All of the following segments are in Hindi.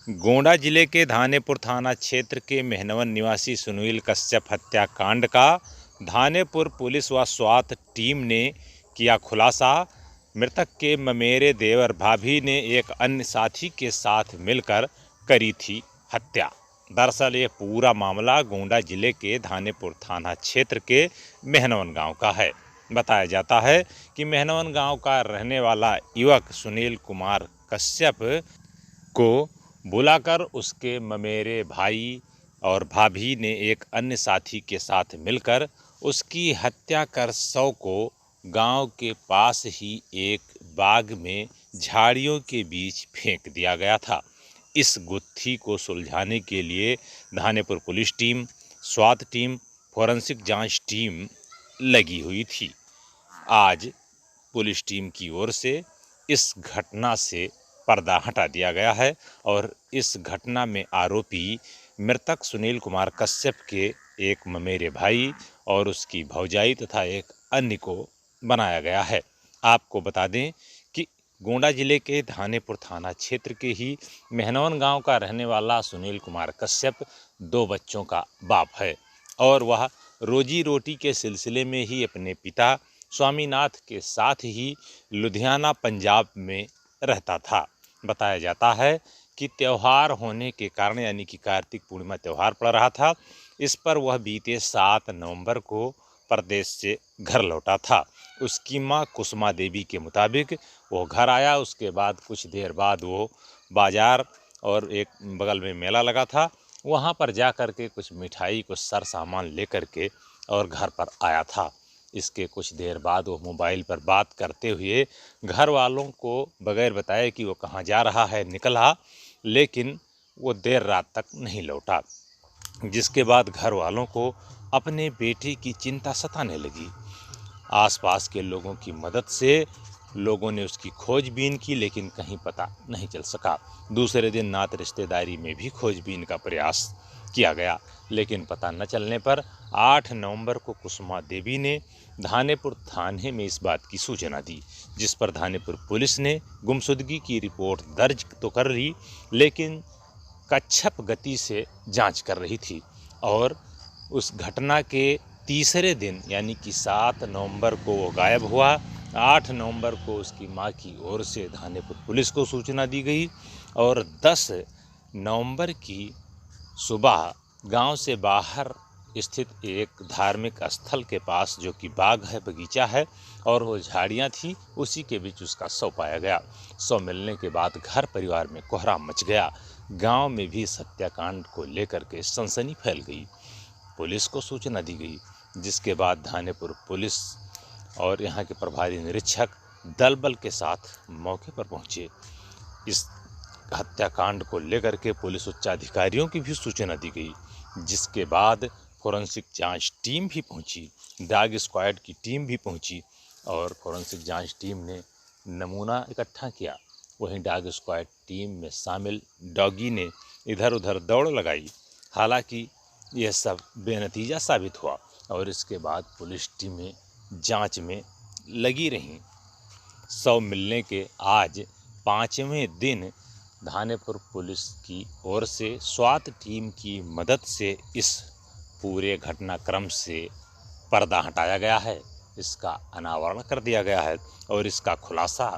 गोंडा जिले के धानेपुर थाना क्षेत्र के मेहनवन निवासी सुनील कश्यप हत्याकांड का धानेपुर पुलिस व स्वास्थ्य टीम ने किया खुलासा। मृतक के ममेरे देवर भाभी ने एक अन्य साथी के साथ मिलकर करी थी हत्या। दरअसल ये पूरा मामला गोंडा जिले के धानेपुर थाना क्षेत्र के मेहनवन गांव का है। बताया जाता है कि मेहनवन गांव का रहने वाला युवक सुनील कुमार कश्यप को बुलाकर उसके ममेरे भाई और भाभी ने एक अन्य साथी के साथ मिलकर उसकी हत्या कर शव को गांव के पास ही एक बाग में झाड़ियों के बीच फेंक दिया गया था। इस गुत्थी को सुलझाने के लिए धानेपुर पुलिस टीम, स्वास्थ्य टीम, फोरेंसिक जांच टीम लगी हुई थी। आज पुलिस टीम की ओर से इस घटना से पर्दा हटा दिया गया है और इस घटना में आरोपी मृतक सुनील कुमार कश्यप के एक ममेरे भाई और उसकी भौजाई तथा एक अन्य को बनाया गया है। आपको बता दें कि गोंडा जिले के धानेपुर थाना क्षेत्र के ही मेहनवन गांव का रहने वाला सुनील कुमार कश्यप 2 बच्चों का बाप है और वह रोजी रोटी के सिलसिले में ही अपने पिता स्वामीनाथ के साथ ही लुधियाना पंजाब में रहता था। बताया जाता है कि त्यौहार होने के कारण यानी कि कार्तिक पूर्णिमा त्यौहार पड़ रहा था, इस पर वह बीते 7 नवंबर को प्रदेश से घर लौटा था। उसकी मां कुसुमा देवी के मुताबिक वो घर आया, उसके बाद कुछ देर बाद वो बाज़ार और एक बगल में मेला लगा था, वहाँ पर जा कर के कुछ मिठाई कुछ सर सामान लेकर के और घर पर आया था। इसके कुछ देर बाद वो मोबाइल पर बात करते हुए घर वालों को बगैर बताए कि वो कहाँ जा रहा है निकला, लेकिन वो देर रात तक नहीं लौटा, जिसके बाद घर वालों को अपने बेटे की चिंता सताने लगी। आसपास के लोगों की मदद से लोगों ने उसकी खोजबीन की, लेकिन कहीं पता नहीं चल सका। दूसरे दिन नात रिश्तेदारी में भी खोजबीन का प्रयास किया गया, लेकिन पता न चलने पर 8 नवंबर को कुसुमा देवी ने धानेपुर थाने में इस बात की सूचना दी, जिस पर धानेपुर पुलिस ने गुमशुदगी की रिपोर्ट दर्ज तो कर ली, लेकिन कच्छप गति से जांच कर रही थी और उस घटना के तीसरे दिन यानी कि 7 नवंबर को वो गायब हुआ। 8 नवंबर को उसकी मां की ओर से धानेपुर पुलिस को सूचना दी गई और 10 नवंबर की सुबह गांव से बाहर स्थित एक धार्मिक स्थल के पास, जो कि बाग है, बगीचा है और वो झाड़ियां थी, उसी के बीच उसका शव पाया गया। शव मिलने के बाद घर परिवार में कोहराम मच गया। गांव में भी इस हत्याकांड को लेकर के सनसनी फैल गई। पुलिस को सूचना दी गई, जिसके बाद धानेपुर पुलिस और यहाँ के प्रभारी निरीक्षक दल बल के साथ मौके पर पहुँचे। इस हत्याकांड को लेकर के पुलिस उच्चाधिकारियों की भी सूचना दी गई, जिसके बाद फोरेंसिक जांच टीम भी पहुंची, डॉग स्क्वाड की टीम भी पहुंची और फोरेंसिक जांच टीम ने नमूना इकट्ठा किया। वहीं डॉग स्क्वाड टीम में शामिल डॉगी ने इधर उधर दौड़ लगाई, हालांकि यह सब बेनतीजा साबित हुआ और इसके बाद पुलिस टीमें जांच में लगी रहीं। शव मिलने के आज 5वें दिन धानेपुर पुलिस की ओर से स्वास्थ्य टीम की मदद से इस पूरे घटनाक्रम से पर्दा हटाया गया है, इसका अनावरण कर दिया गया है और इसका खुलासा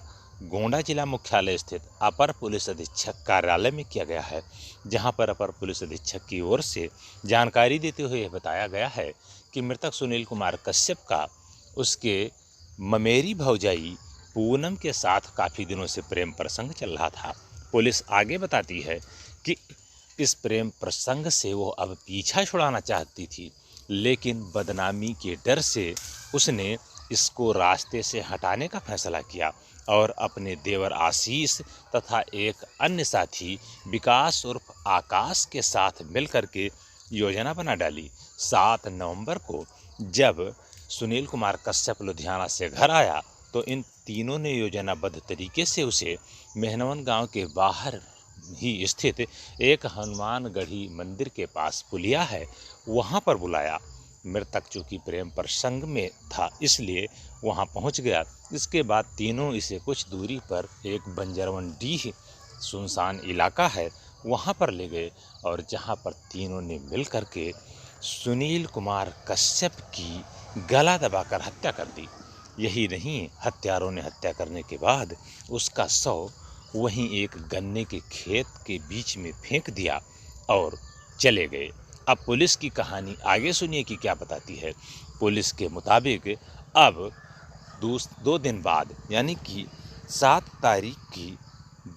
गोंडा जिला मुख्यालय स्थित अपर पुलिस अधीक्षक कार्यालय में किया गया है, जहां पर अपर पुलिस अधीक्षक की ओर से जानकारी देते हुए बताया गया है कि मृतक सुनील कुमार कश्यप का उसके ममेरी भौजाई पूनम के साथ काफ़ी दिनों से प्रेम प्रसंग चल रहा था। पुलिस आगे बताती है कि इस प्रेम प्रसंग से वो अब पीछा छुड़ाना चाहती थी, लेकिन बदनामी के डर से उसने इसको रास्ते से हटाने का फैसला किया और अपने देवर आशीष तथा एक अन्य साथी विकास उर्फ आकाश के साथ मिलकर के योजना बना डाली। 7 नवंबर को जब सुनील कुमार कश्यप लुधियाना से घर आया तो इन तीनों ने योजनाबद्ध तरीके से उसे मेहनवन गांव के बाहर ही स्थित एक हनुमानगढ़ी मंदिर के पास पुलिया है, वहां पर बुलाया। मृतक चूँकि प्रेम प्रसंग में था इसलिए वहां पहुंच गया। इसके बाद तीनों इसे कुछ दूरी पर एक बंजरवन डीह सुनसान इलाका है वहाँ पर ले गए और जहाँ पर तीनों ने मिल कर के सुनील कुमार कश्यप की गला दबाकर हत्या कर दी। यही नहीं, हत्यारों ने हत्या करने के बाद उसका शव वहीं एक गन्ने के खेत के बीच में फेंक दिया और चले गए। अब पुलिस की कहानी आगे सुनिए कि क्या बताती है। पुलिस के मुताबिक अब 2 दिन बाद यानी कि 7 तारीख की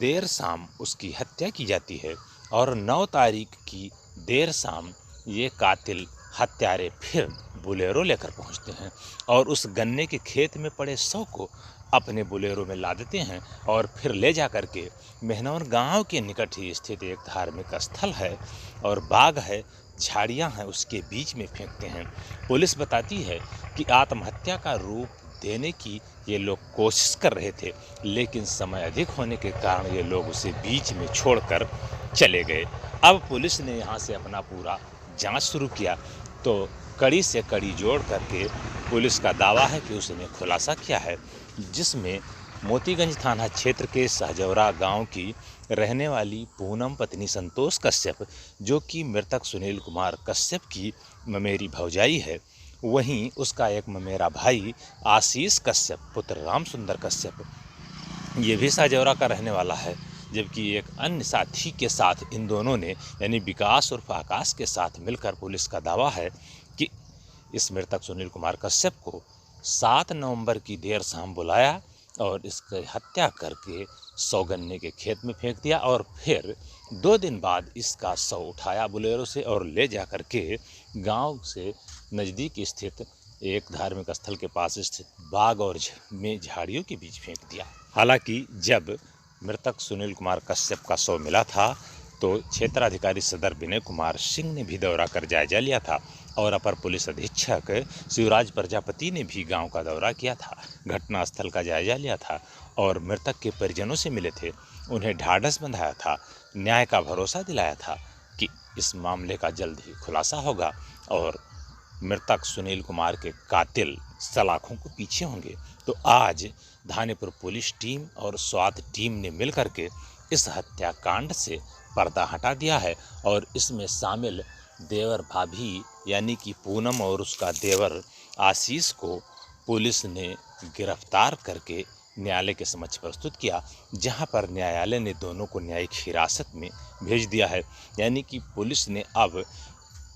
देर शाम उसकी हत्या की जाती है और 9 तारीख की देर शाम ये कातिल हत्यारे फिर बोलेरो लेकर पहुंचते हैं और उस गन्ने के खेत में पड़े शव को अपने बोलेरो में लादते हैं और फिर ले जा कर के मेहनौर गांव के निकट ही स्थित एक धार्मिक स्थल है और बाग है, झाड़ियां हैं, उसके बीच में फेंकते हैं। पुलिस बताती है कि आत्महत्या का रूप देने की ये लोग कोशिश कर रहे थे, लेकिन समय अधिक होने के कारण ये लोग उसे बीच में छोड़कर चले गए। अब पुलिस ने यहाँ से अपना पूरा जांच शुरू किया तो कड़ी से कड़ी जोड़ करके पुलिस का दावा है कि उसने खुलासा किया है, जिसमें मोतीगंज थाना क्षेत्र के सहजौरा गांव की रहने वाली पूनम पत्नी संतोष कश्यप, जो कि मृतक सुनील कुमार कश्यप की ममेरी भौजाई है, वहीं उसका एक ममेरा भाई आशीष कश्यप पुत्र राम सुंदर कश्यप ये भी सहजौरा का रहने वाला है, जबकि एक अन्य साथी के साथ इन दोनों ने यानी विकास उर्फ आकाश के साथ मिलकर पुलिस का दावा है कि इस मृतक सुनील कुमार कश्यप को 7 नवंबर की देर शाम बुलाया और इसकी हत्या करके शव गन्ने के खेत में फेंक दिया और फिर 2 दिन बाद इसका शव उठाया बोलेरो से और ले जा कर के गाँव से नज़दीक स्थित एक धार्मिक स्थल के पास स्थित बाग और में झाड़ियों के बीच फेंक दिया। हालांकि जब मृतक सुनील कुमार कश्यप का शव मिला था तो क्षेत्राधिकारी सदर विनय कुमार सिंह ने भी दौरा कर जायजा लिया था और अपर पुलिस अधीक्षक शिवराज प्रजापति ने भी गांव का दौरा किया था, घटनास्थल का जायजा लिया था और मृतक के परिजनों से मिले थे, उन्हें ढाढ़स बंधाया था, न्याय का भरोसा दिलाया था कि इस मामले का जल्द ही खुलासा होगा और मृतक सुनील कुमार के कातिल सलाखों को पीछे होंगे। तो आज धानेपुर पुलिस टीम और स्वात टीम ने मिलकर के इस हत्याकांड से पर्दा हटा दिया है और इसमें शामिल देवर भाभी यानी कि पूनम और उसका देवर आशीष को पुलिस ने गिरफ्तार करके न्यायालय के समक्ष प्रस्तुत किया, जहां पर न्यायालय ने दोनों को न्यायिक हिरासत में भेज दिया है। यानी कि पुलिस ने अब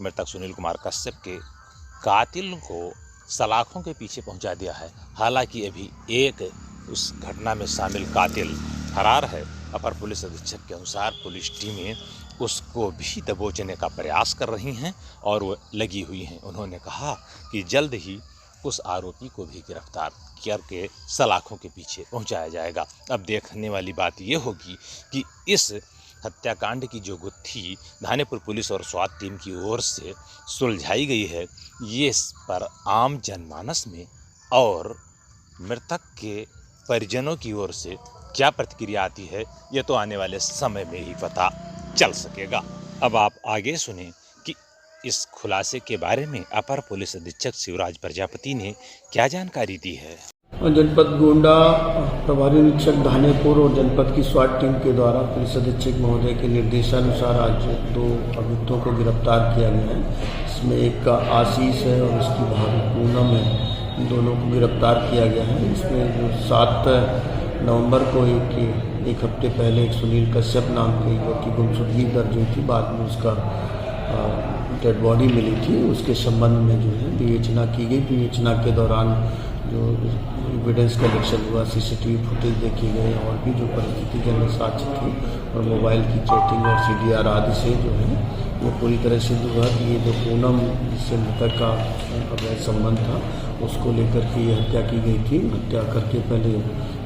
मृतक सुनील कुमार कश्यप के कातिल को सलाखों के पीछे पहुंचा दिया है। हालांकि अभी एक उस घटना में शामिल कातिल फरार है। अपर पुलिस अधीक्षक के अनुसार पुलिस टीमें उसको भी दबोचने का प्रयास कर रही हैं और वो लगी हुई हैं। उन्होंने कहा कि जल्द ही उस आरोपी को भी गिरफ्तार करके सलाखों के पीछे पहुंचाया जाएगा। अब देखने वाली बात ये होगी कि इस हत्याकांड की जो गुत्थी धानेपुर पुलिस और स्वात टीम की ओर से सुलझाई गई है, ये इस पर आम जनमानस में और मृतक के परिजनों की ओर से क्या प्रतिक्रिया आती है, ये तो आने वाले समय में ही पता चल सकेगा। अब आप आगे सुने कि इस खुलासे के बारे में अपर पुलिस अधीक्षक शिवराज प्रजापति ने क्या जानकारी दी है। जनपद गोंडा प्रभारी निरीक्षक धानेपुर और जनपद की स्वाट टीम के द्वारा पुलिस अधीक्षक महोदय के निर्देशानुसार आज 2 अभियुक्तों को गिरफ्तार किया गया है। इसमें एक का आशीष है और उसकी भाभी पूनम है, इन दोनों को गिरफ्तार किया गया है। इसमें जो 7 नवंबर को एक हफ्ते पहले एक सुनील कश्यप नाम के जो कि गुमशुदगी दर्ज हुई थी, बाद में उसका डेड बॉडी मिली थी, उसके संबंध में जो है विवेचना की गई। विवेचना के दौरान जो एविडेंस कलेक्शन हुआ, सीसीटीवी फुटेज देखी गई और भी जो परिस्थितिजन्य साक्ष्य थी और मोबाइल की चैटिंग और सीडीआर आदि से जो है वो पूरी तरह सिद्ध हुआ कि ये जो पूनम जिससे मृतक का अवैध संबंध था उसको लेकर के ये हत्या की गई थी। हत्या करके पहले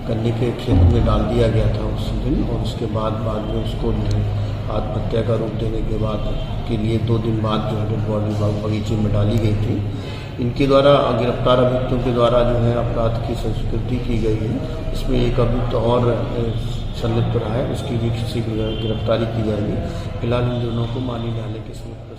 गन्ने के खेत में डाल दिया गया था उस दिन और उसके बाद में उसको जो है आत्महत्या का रूप देने के बाद के लिए 2 दिन बाद जो है बॉडी बगीचे में डाली गई थी। इनके द्वारा गिरफ्तार अभियुक्तों के द्वारा जो है अपराध की संस्कृति की गई है। इसमें एक अभियुक्त और संलिप्त रहा है, उसकी भी शीघ्र गिरफ्तारी की जाएगी। फिलहाल इन दोनों को माननीय न्यायालय के समक्ष